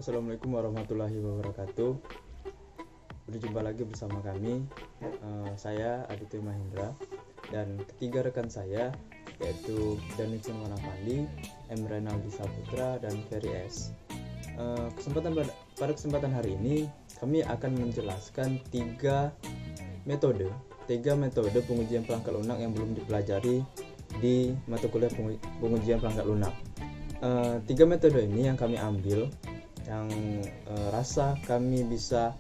Assalamualaikum warahmatullahi wabarakatuh. Berjumpa lagi bersama kami. Saya Aditya Mahendra dan ketiga rekan saya yaitu Danitsun Wanapandi, M. Renaldi Saputra, dan Ferry S. Pada kesempatan hari ini kami akan menjelaskan tiga metode pengujian perangkat lunak yang belum dipelajari di mata kuliah pengujian perangkat lunak. Tiga metode ini yang kami ambil, yang rasa kami bisa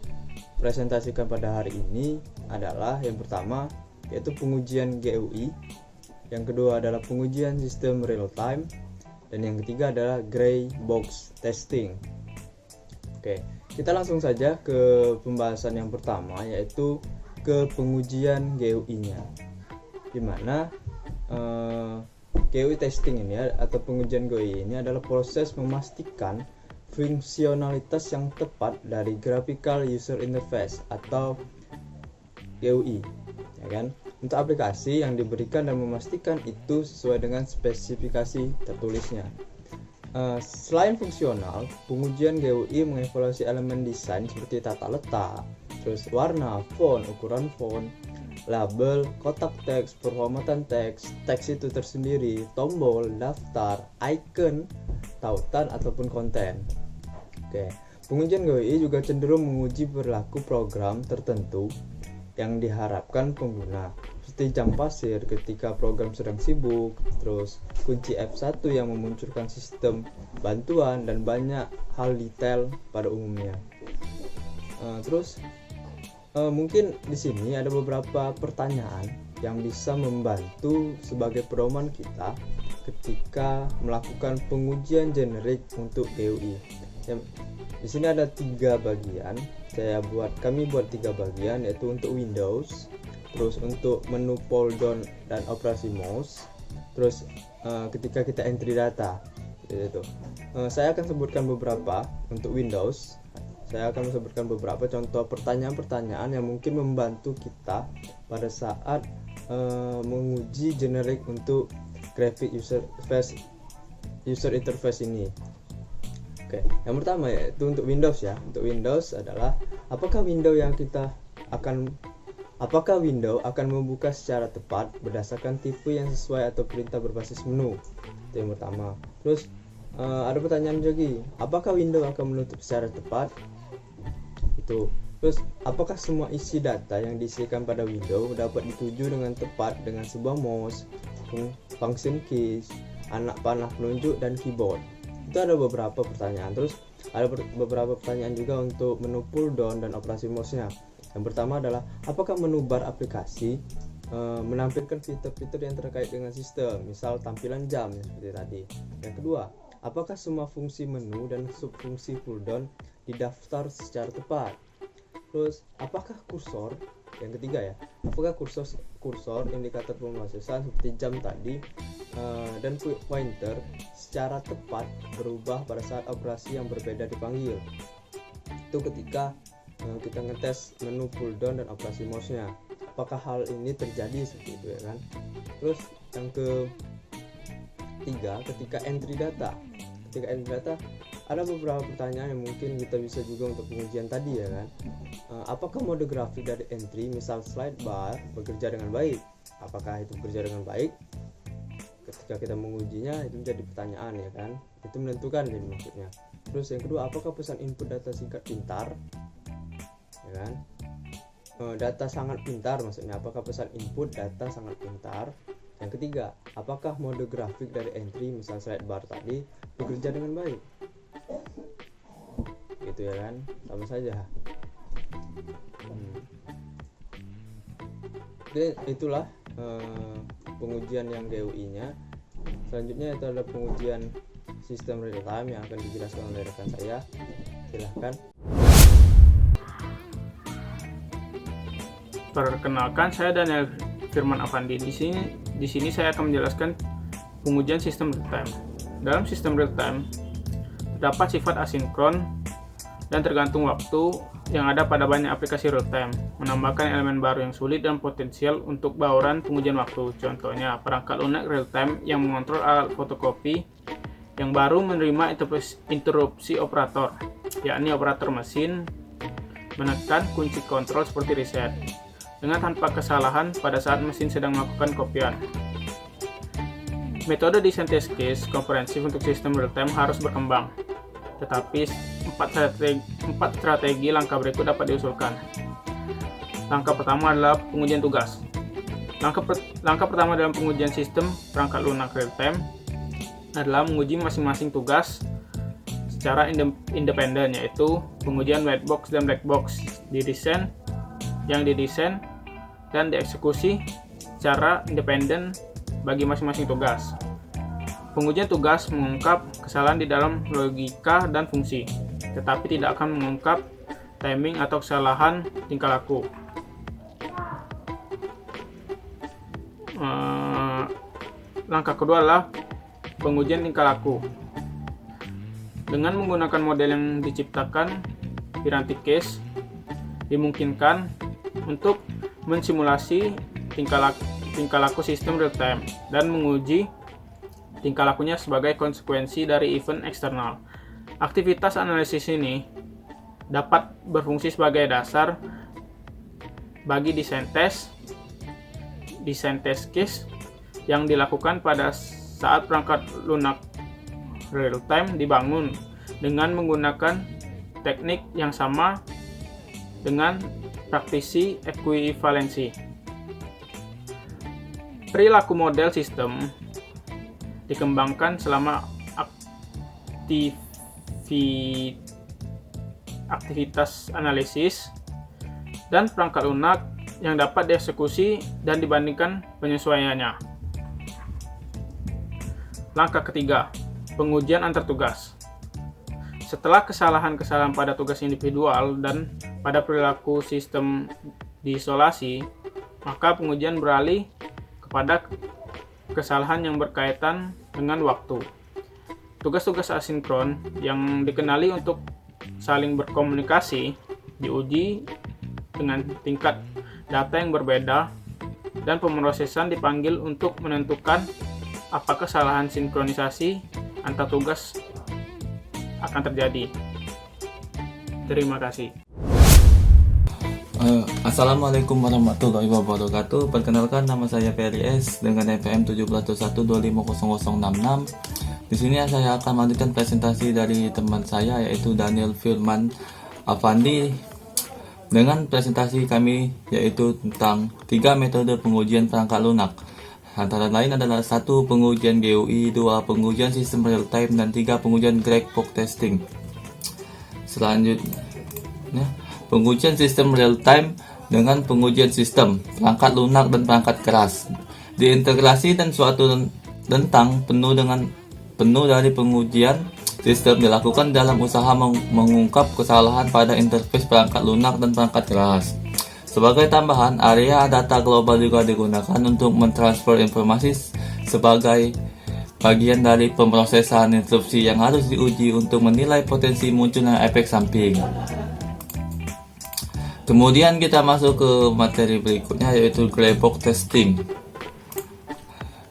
presentasikan pada hari ini adalah yang pertama yaitu pengujian GUI, yang kedua adalah pengujian sistem real time, dan yang ketiga adalah gray box testing. Oke, kita langsung saja ke pembahasan yang pertama, yaitu ke pengujian GUI-nya, dimana GUI testing ini atau pengujian GUI ini adalah proses memastikan fungsionalitas yang tepat dari Graphical User Interface atau GUI, ya kan? Untuk aplikasi yang diberikan dan memastikan itu sesuai dengan spesifikasi tertulisnya. Selain fungsional, pengujian GUI mengevaluasi elemen desain seperti tata letak, terus warna, font, ukuran font, label, kotak teks, performatan teks itu tersendiri, tombol, daftar, icon, tautan ataupun konten. Oke, pengujian GUI juga cenderung menguji perilaku program tertentu yang diharapkan pengguna, seperti jam pasir ketika program sedang sibuk, terus kunci F1 yang memunculkan sistem bantuan, dan banyak hal detail pada umumnya. Mungkin di sini ada beberapa pertanyaan yang bisa membantu sebagai pedoman kita ketika melakukan pengujian generik untuk GUI. Di sini ada tiga bagian. Kami buat tiga bagian, yaitu untuk Windows, terus untuk menu pull down dan operasi mouse, terus ketika kita entry data. Saya akan sebutkan beberapa untuk Windows. Saya akan sebutkan beberapa contoh pertanyaan-pertanyaan yang mungkin membantu kita pada saat menguji generik untuk graphic user interface ini. Oke, yang pertama yaitu untuk Windows ya. Untuk Windows adalah apakah window akan membuka secara tepat berdasarkan tipe yang sesuai atau perintah berbasis menu. Itu yang pertama. Terus ada pertanyaan lagi, apakah window akan menutup secara tepat? Itu. Terus apakah semua isi data yang diisikan pada window dapat dituju dengan tepat dengan sebuah mouse, function keys, anak panah penunjuk, dan keyboard? Itu ada beberapa pertanyaan. Terus ada beberapa pertanyaan juga untuk menu pull down dan operasi mouse-nya. Yang pertama adalah apakah menu bar aplikasi menampilkan fitur-fitur yang terkait dengan sistem, misal tampilan jam seperti tadi. Yang kedua, apakah semua fungsi menu dan subfungsi pull down didaftar secara tepat? Terus apakah kursor, yang ketiga ya, apakah kursor indikator pemrosesan seperti jam tadi dan pointer secara tepat berubah pada saat operasi yang berbeda dipanggil? Itu ketika kita ngetes menu pull down dan operasi mouse-nya, apakah hal ini terjadi seperti itu, ya kan? Terus yang ketiga, ketika entry data ada beberapa pertanyaan yang mungkin kita bisa juga untuk pengujian tadi, ya kan? Apakah mode grafik dari entry, misal slide bar, bekerja dengan baik? Apakah itu bekerja dengan baik? Ketika kita mengujinya itu menjadi pertanyaan, ya kan? Itu menentukan jadi maksudnya. Terus yang kedua, apakah pesan input data singkat pintar? Ya kan? Data sangat pintar maksudnya, apakah pesan input data sangat pintar? Yang ketiga, apakah mode grafik dari entry, misal slide bar tadi, bekerja dengan baik? Gitu, ya kan? Sama saja. Jadi itulah pengujian yang GUI-nya. Selanjutnya itu adalah pengujian sistem real time yang akan dijelaskan oleh rekan saya. Silahkan. Perkenalkan, saya Daniel Firman Afandi. Di sini saya akan menjelaskan pengujian sistem real time. Dalam sistem real time terdapat sifat asinkron dan tergantung waktu yang ada pada banyak aplikasi real time, menambahkan elemen baru yang sulit dan potensial untuk bauran pengujian waktu. Contohnya, perangkat lunak real time yang mengontrol alat fotokopi yang baru menerima interupsi operator. yakni operator mesin, menekan kunci kontrol seperti reset, dengan tanpa kesalahan pada saat mesin sedang melakukan kopian. Metode desain test case komprehensif untuk sistem real-time harus berkembang, tetapi 4 strategi langkah berikut dapat diusulkan. Langkah pertama adalah pengujian tugas. Langkah pertama dalam pengujian sistem perangkat lunak real-time adalah menguji masing-masing tugas secara independen, yaitu pengujian white box dan black box yang didesain dan dieksekusi secara independen bagi masing-masing tugas. Pengujian tugas mengungkap kesalahan di dalam logika dan fungsi, tetapi tidak akan mengungkap timing atau kesalahan tingkah laku. Langkah kedua adalah pengujian tingkah laku. Dengan menggunakan model yang diciptakan piranti case, dimungkinkan untuk mensimulasi tingkah laku sistem real time dan menguji tingkah lakunya sebagai konsekuensi dari event eksternal. Aktivitas analisis ini dapat berfungsi sebagai dasar bagi desain test case yang dilakukan pada saat perangkat lunak real-time dibangun dengan menggunakan teknik yang sama dengan praktisi ekuivalensi. Perilaku model sistem dikembangkan selama aktivitas analisis dan perangkat lunak yang dapat dieksekusi dan dibandingkan penyesuaiannya. Langkah ketiga, pengujian antar tugas. Setelah kesalahan-kesalahan pada tugas individual dan pada perilaku sistem diisolasi, maka pengujian beralih kepada kesalahan yang berkaitan dengan waktu. Tugas-tugas asinkron yang dikenali untuk saling berkomunikasi diuji dengan tingkat data yang berbeda dan pemrosesan dipanggil untuk menentukan apakah kesalahan sinkronisasi antar tugas akan terjadi. Terima kasih. Assalamualaikum warahmatullahi wabarakatuh. Perkenalkan, nama saya Ferry S dengan NPM 1721250066. Di sini saya akan melanjutkan presentasi dari teman saya yaitu Daniel Firman Afandi dengan presentasi kami yaitu tentang 3 metode pengujian perangkat lunak. Antara lain adalah 1 pengujian GUI, 2 pengujian sistem real time, dan 3 pengujian gray box testing. Selanjutnya, pengujian sistem real time dengan pengujian sistem, perangkat lunak dan perangkat keras. Diintegrasi dan suatu rentang penuh dari pengujian sistem dilakukan dalam usaha mengungkap kesalahan pada interface perangkat lunak dan perangkat keras. Sebagai tambahan, area data global juga digunakan untuk mentransfer informasi sebagai bagian dari pemrosesan instruksi yang harus diuji untuk menilai potensi munculnya efek samping. Kemudian kita masuk ke materi berikutnya yaitu gray box testing.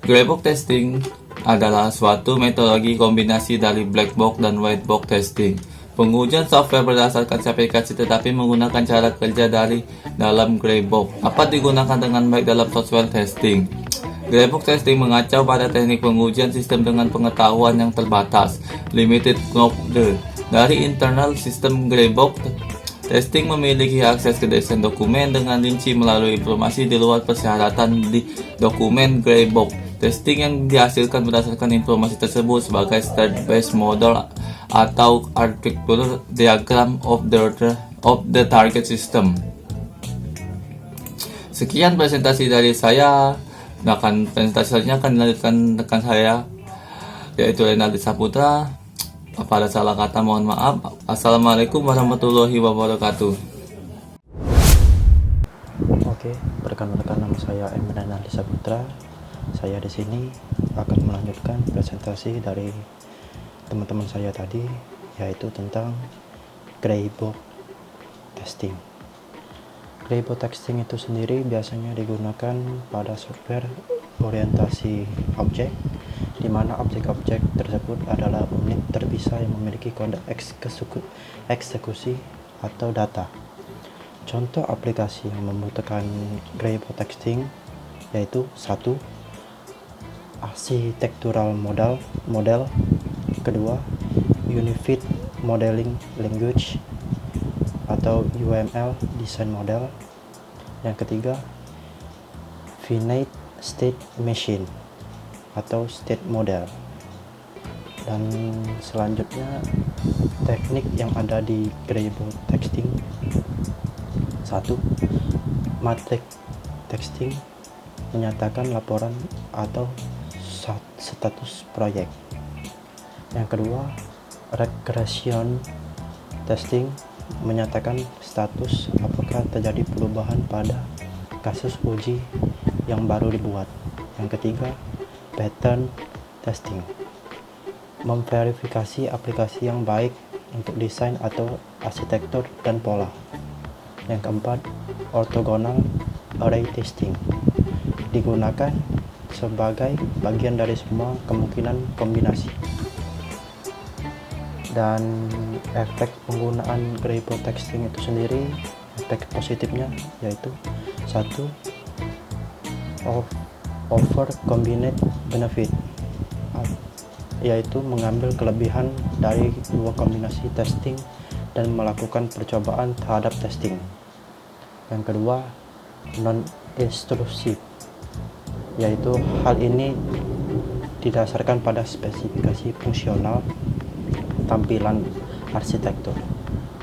Gray box testing adalah suatu metodologi kombinasi dari black box dan white box testing. Pengujian software berdasarkan aplikasi tetapi menggunakan cara kerja dari dalam gray box dapat digunakan dengan baik dalam software testing. Gray box testing mengacau pada teknik pengujian sistem dengan pengetahuan yang terbatas, limited knowledge. Dari internal sistem gray box testing memiliki akses ke desain dokumen dengan rinci melalui informasi di luar persyaratan di dokumen gray box. Testing yang dihasilkan berdasarkan informasi tersebut sebagai state-based model atau architecture diagram of the target system. Sekian presentasi dari saya. Presentasi selanjutnya akan dilanjutkan rekan saya yaitu Renaldi Saputra. Apabila salah kata mohon maaf. Assalamualaikum warahmatullahi wabarakatuh. Oke, rekan-rekan, nama saya Renaldi Saputra. Saya di sini akan melanjutkan presentasi dari teman-teman saya tadi, yaitu tentang gray box testing. Gray box testing itu sendiri biasanya digunakan pada software orientasi objek di mana objek-objek tersebut adalah unit terpisah yang memiliki kode eksekusi atau data. Contoh aplikasi yang membutuhkan Greybox texting yaitu 1. Architectural model. Kedua, Unified Modeling Language atau UML Design Model. Yang ketiga, Finite State Machine atau State Model. Dan selanjutnya teknik yang ada di Greybox texting. 1. Matrix texting menyatakan laporan atau status proyek. Yang kedua, regression testing menyatakan status apakah terjadi perubahan pada kasus uji yang baru dibuat. Yang ketiga, pattern testing memverifikasi aplikasi yang baik untuk desain atau arsitektur dan pola. Yang keempat, orthogonal array testing digunakan sebagai bagian dari semua kemungkinan kombinasi. Dan efek penggunaan Greybox texting itu sendiri, efek positifnya yaitu 1. Over combined benefit, yaitu mengambil kelebihan dari dua kombinasi testing dan melakukan percobaan terhadap testing. Yang kedua, non-intrusive, yaitu hal ini didasarkan pada spesifikasi fungsional tampilan arsitektur.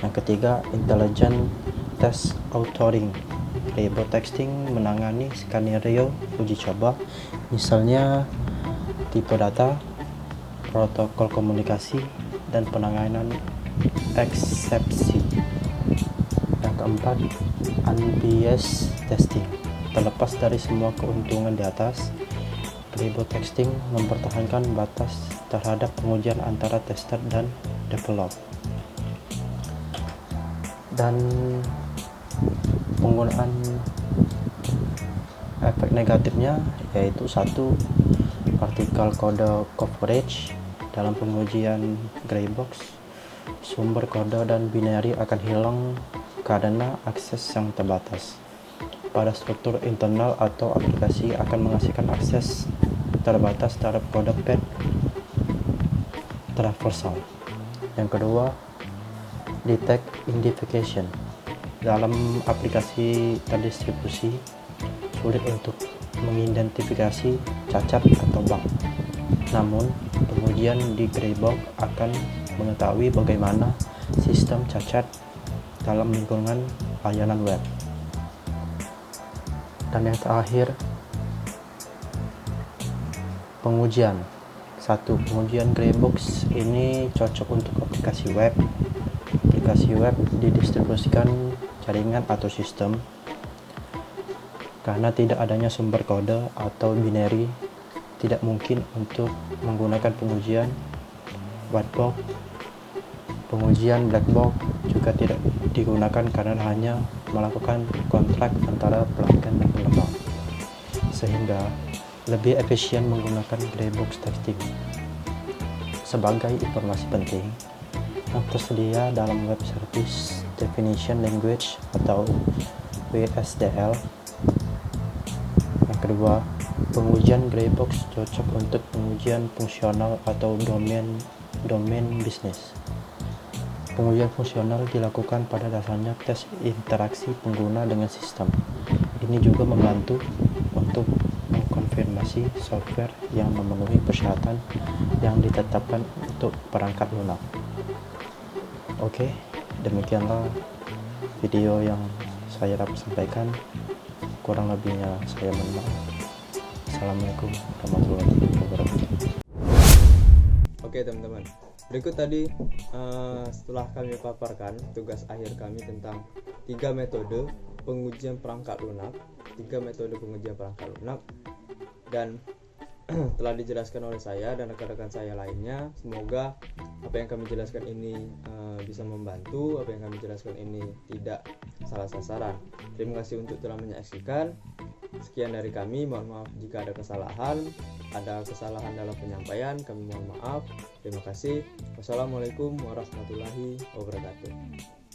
Yang ketiga, intelligent test authoring. Greybox texting menangani skenario uji coba, misalnya tipe data, protokol komunikasi, dan penanganan eksepsi. Yang keempat, unbiased testing. Terlepas dari semua keuntungan di atas, Greybox texting mempertahankan batas terhadap pengujian antara tester dan develop. Dan penggunaan efek negatifnya yaitu 1. Particle code coverage. Dalam pengujian Greybox, sumber kode dan binary akan hilang karena akses yang terbatas pada struktur internal atau aplikasi akan menghasilkan akses terbatas terhadap kode path traversal. Yang kedua, detect identification. Dalam aplikasi terdistribusi, sulit untuk mengidentifikasi cacat atau bug. Namun, pengujian di Greybox akan mengetahui bagaimana sistem cacat dalam lingkungan layanan web. Dan yang terakhir, pengujian. 1. Pengujian Greybox ini cocok untuk aplikasi web. Aplikasi web didistribusikan jaringan atau sistem. Karena tidak adanya sumber kode atau binary, tidak mungkin untuk menggunakan pengujian white box. Pengujian black box juga tidak digunakan karena hanya melakukan kontrak antara pelanggan dan pengembang, sehingga lebih efisien menggunakan Greybox texting. Sebagai informasi penting yang tersedia dalam Web Service Definition Language atau WSDL. Yang kedua, pengujian Greybox cocok untuk pengujian fungsional atau domain bisnis. Pengujian fungsional dilakukan pada dasarnya tes interaksi pengguna dengan sistem. Ini juga membantu untuk mengkonfirmasi software yang memenuhi persyaratan yang ditetapkan untuk perangkat lunak. Oke, demikianlah video yang saya dapat sampaikan. Kurang lebihnya saya mohon maaf. Assalamualaikum warahmatullahi wabarakatuh. Oke teman-teman, berikut tadi setelah kami paparkan tugas akhir kami tentang 3 metode pengujian perangkat lunak, dan telah dijelaskan oleh saya dan rekan-rekan saya lainnya. Semoga apa yang kami jelaskan ini bisa membantu, apa yang kami jelaskan ini tidak salah sasaran. Terima kasih untuk telah menyaksikan. Sekian dari kami, mohon maaf jika ada kesalahan dalam penyampaian, kami mohon maaf. Terima kasih. Wassalamualaikum warahmatullahi wabarakatuh.